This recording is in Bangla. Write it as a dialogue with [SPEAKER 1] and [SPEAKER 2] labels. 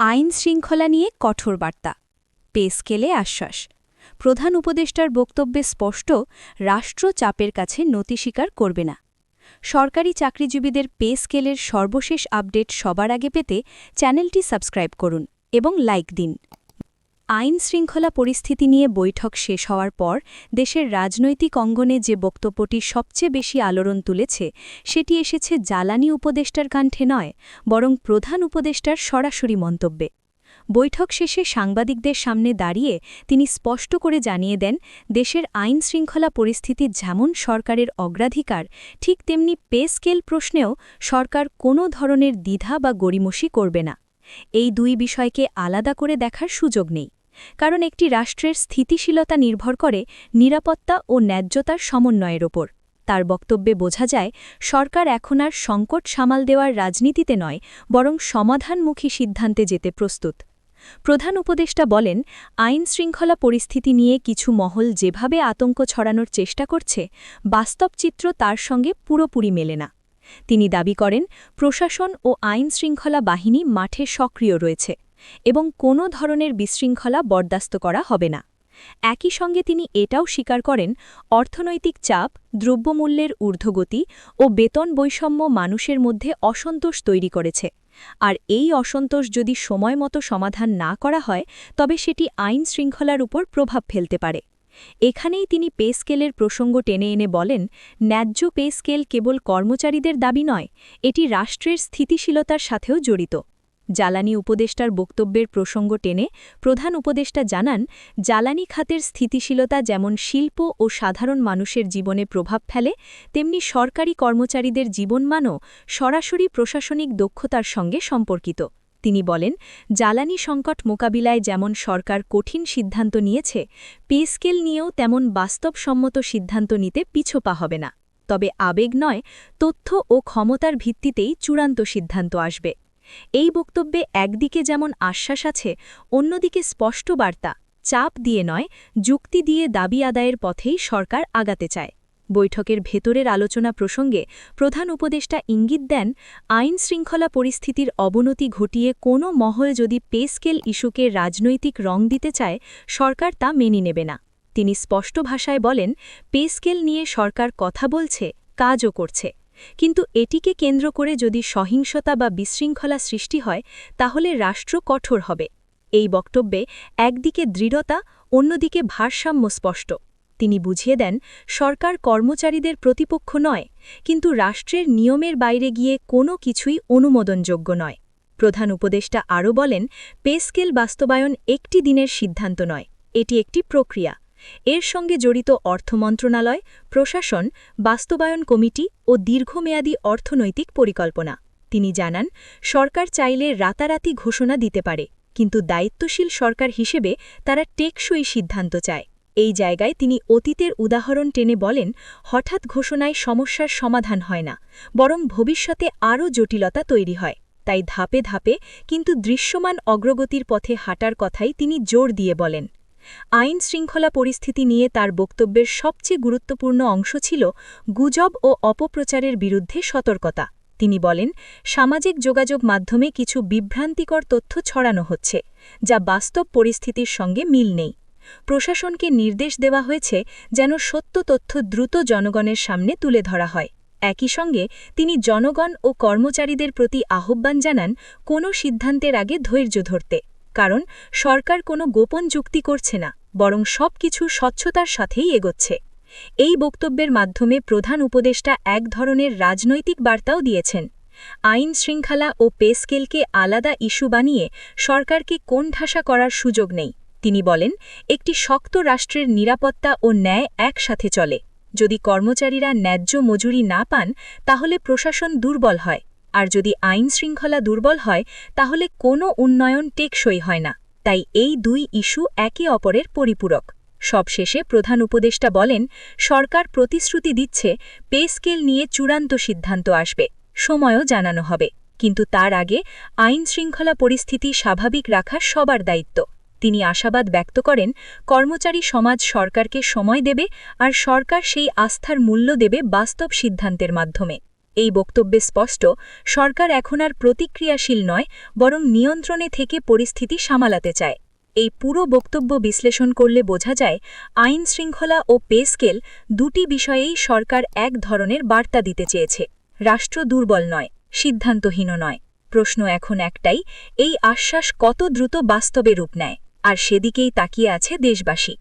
[SPEAKER 1] আইন শৃঙ্খলা নিয়ে কঠোর বার্তা, পে স্কেলে আশ্বাস। প্রধান উপদেষ্টার বক্তব্যে স্পষ্ট, রাষ্ট্র চাপের কাছে নতি স্বীকার করবে না। সরকারি চাকরিজীবীদের পে স্কেলের সর্বশেষ আপডেট সবার আগে পেতে চ্যানেলটি সাবস্ক্রাইব করুন এবং লাইক দিন। আইন শৃঙ্খলা পরিস্থিতি নিয়ে বৈঠক শেষ হওয়ার পর দেশের রাজনৈতিক অঙ্গনে যে বক্তব্যটি সবচেয়ে বেশি আলোড়ন তুলেছে সেটি এসেছে জ্বালানি উপদেষ্টার কণ্ঠে নয়, বরং প্রধান উপদেষ্টার সরাসরি মন্তব্যে। বৈঠক শেষে সাংবাদিকদের সামনে দাঁড়িয়ে তিনি স্পষ্ট করে জানিয়ে দেন, দেশের আইন শৃঙ্খলা পরিস্থিতি যেমন সরকারের অগ্রাধিকার, ঠিক তেমনি পে স্কেল প্রশ্নেও সরকার কোনো ধরনের দ্বিধা বা গড়িমসি করবে না। এই দুই বিষয়কে আলাদা করে দেখার সুযোগ নেই, কারণ একটি রাষ্ট্রের স্থিতিশীলতা নির্ভর করে নিরাপত্তা ও ন্যায্যতার সমন্বয়ের ওপর। তার বক্তব্যে বোঝা যায়, সরকার এখন আর সংকট সামাল দেওয়ার রাজনীতিতে নয়, বরং সমাধানমুখী সিদ্ধান্তে যেতে প্রস্তুত। প্রধান উপদেষ্টা বলেন, আইন শৃঙ্খলা পরিস্থিতি নিয়ে কিছু মহল যেভাবে আতঙ্ক ছড়ানোর চেষ্টা করছে, বাস্তব চিত্র তার সঙ্গে পুরোপুরি মেলে না। তিনি দাবি করেন, প্রশাসন ও আইন শৃঙ্খলা বাহিনী মাঠে সক্রিয় রয়েছে এবং কোনো ধরনের বিশৃঙ্খলা বরদাস্ত করা হবে না। একই সঙ্গে তিনি এটাও স্বীকার করেন, অর্থনৈতিক চাপ, দ্রব্যমূল্যের ঊর্ধ্বগতি ও বেতন বৈষম্য মানুষের মধ্যে অসন্তোষ তৈরি করেছে, আর এই অসন্তোষ যদি সময়মতো সমাধান না করা হয় তবে সেটি আইন শৃঙ্খলার উপর প্রভাব ফেলতে পারে। এখানেই তিনি পে স্কেলের প্রসঙ্গ টেনে এনে বলেন, ন্যায্য পে স্কেল কেবল কর্মচারীদের দাবি নয়, এটি রাষ্ট্রের স্থিতিশীলতার সাথেও জড়িত। জ্বালানি উপদেষ্টার বক্তব্যের প্রসঙ্গ টেনে প্রধান উপদেষ্টা জানান, জ্বালানি খাতের স্থিতিশীলতা যেমন শিল্প ও সাধারণ মানুষের জীবনে প্রভাব ফেলে, তেমনি সরকারি কর্মচারীদের জীবনমানও সরাসরি প্রশাসনিক দক্ষতার সঙ্গে সম্পর্কিত। তিনি বলেন, জ্বালানি সংকট মোকাবিলায় যেমন সরকার কঠিন সিদ্ধান্ত নিয়েছে, পে স্কেল নিয়েও তেমন বাস্তবসম্মত সিদ্ধান্ত নিতে পিছপা হবে না। তবে আবেগ নয়, তথ্য ও ক্ষমতার ভিত্তিতেই চূড়ান্ত সিদ্ধান্ত আসবে। এই বক্তব্যে একদিকে যেমন আশ্বাস আছে, অন্যদিকে স্পষ্ট বার্তা, চাপ দিয়ে নয়, যুক্তি দিয়ে দাবি আদায়ের পথেই সরকার আগাতে চায়। বৈঠকের ভেতরের আলোচনা প্রসঙ্গে প্রধান উপদেষ্টা ইঙ্গিত দেন, আইন শৃঙ্খলা পরিস্থিতির অবনতি ঘটিয়ে কোনো মহল যদি পে স্কেল ইস্যুকে রাজনৈতিক রং দিতে চায়, সরকার তা মেনে নেবে না। তিনি স্পষ্ট ভাষায় বলেন, পে স্কেল নিয়ে সরকার কথা বলছে, কাজও করছে, কিন্তু এটিকে কেন্দ্র করে যদি সহিংসতা বা বিশৃঙ্খলা সৃষ্টি হয় তাহলে রাষ্ট্র কঠোর হবে। এই বক্তব্যে একদিকে দৃঢ়তা, অন্যদিকে ভারসাম্য স্পষ্ট। তিনি বুঝিয়ে দেন, সরকার কর্মচারীদের প্রতিপক্ষ নয়, কিন্তু রাষ্ট্রের নিয়মের বাইরে গিয়ে কোনো কিছুই অনুমোদনযোগ্য নয়। প্রধান উপদেষ্টা আরও বলেন, পে স্কেল বাস্তবায়ন একটি দিনের সিদ্ধান্ত নয়, এটি একটি প্রক্রিয়া। এর সঙ্গে জড়িত অর্থ মন্ত্রণালয়, প্রশাসন, বাস্তবায়ন কমিটি ও দীর্ঘমেয়াদী অর্থনৈতিক পরিকল্পনা। তিনি জানান, সরকার চাইলে রাতারাতি ঘোষণা দিতে পারে, কিন্তু দায়িত্বশীল সরকার হিসেবে তারা টেকসই সিদ্ধান্ত চায়। এই জায়গায় তিনি অতীতের উদাহরণ টেনে বলেন, হঠাৎ ঘোষণায় সমস্যার সমাধান হয় না, বরং ভবিষ্যতে আরও জটিলতা তৈরি হয়। তাই ধাপে ধাপে কিন্তু দৃশ্যমান অগ্রগতির পথে হাঁটার কথাই তিনি জোর দিয়ে বলেন। আইন শৃঙ্খলা পরিস্থিতি নিয়ে তার বক্তব্যের সবচেয়ে গুরুত্বপূর্ণ অংশ ছিল গুজব ও অপপ্রচারের বিরুদ্ধে সতর্কতা। তিনি বলেন, সামাজিক যোগাযোগ মাধ্যমে কিছু বিভ্রান্তিকর তথ্য ছড়ানো হচ্ছে, যা বাস্তব পরিস্থিতির সঙ্গে মিল নেই। প্রশাসনকে নির্দেশ দেওয়া হয়েছে যেন সত্য তথ্য দ্রুত জনগণের সামনে তুলে ধরা হয়। একই সঙ্গে তিনি জনগণ ও কর্মচারীদের প্রতি আহ্বান জানান, কোনো সিদ্ধান্তের আগে ধৈর্য ধরতে, কারণ সরকার কোনো গোপন যুক্তি করছে না, বরং সবকিছু স্বচ্ছতার সাথেই এগোচ্ছে। এই বক্তব্যের মাধ্যমে প্রধান উপদেষ্টা এক ধরনের রাজনৈতিক বার্তাও দিয়েছেন। আইন শৃঙ্খলা ও পে স্কেলকে আলাদা ইস্যু বানিয়ে সরকারকে কোণঠাসা করার সুযোগ নেই। তিনি বলেন, একটি শক্ত রাষ্ট্রের নিরাপত্তা ও ন্যায় একসাথে চলে। যদি কর্মচারীরা ন্যায্য মজুরি না পান তাহলে প্রশাসন দুর্বল হয়, আর যদি আইন শৃঙ্খলা দুর্বল হয় তাহলে কোনো উন্নয়ন টেকসই হয় না। তাই এই দুই ইস্যু একে অপরের পরিপূরক। সবশেষে প্রধান উপদেষ্টা বলেন, সরকার প্রতিশ্রুতি দিচ্ছে পে স্কেল নিয়ে চূড়ান্ত সিদ্ধান্ত আসবে, সময়ও জানানো হবে, কিন্তু তার আগে আইন শৃঙ্খলা পরিস্থিতি স্বাভাবিক রাখা সবার দায়িত্ব। তিনি আশাবাদ ব্যক্ত করেন, কর্মচারী সমাজ সরকারকে সময় দেবে, আর সরকার সেই আস্থার মূল্য দেবে বাস্তব সিদ্ধান্তের মাধ্যমে। এই বক্তব্যে স্পষ্ট, সরকার এখন আর প্রতিক্রিয়াশীল নয়, বরং নিয়ন্ত্রণে থেকে পরিস্থিতি সামালাতে চায়। এই পুরো বক্তব্য বিশ্লেষণ করলে বোঝা যায়, আইন শৃঙ্খলা ও পে স্কেল দুটি বিষয়েই সরকার এক ধরনের বার্তা দিতে চেয়েছে। রাষ্ট্র দুর্বল নয়, সিদ্ধান্তহীনও নয়। প্রশ্ন এখন একটাই, এই আশ্বাস কত দ্রুত বাস্তবে রূপ নেয়, আর সেদিকেই তাকিয়ে আছে দেশবাসী।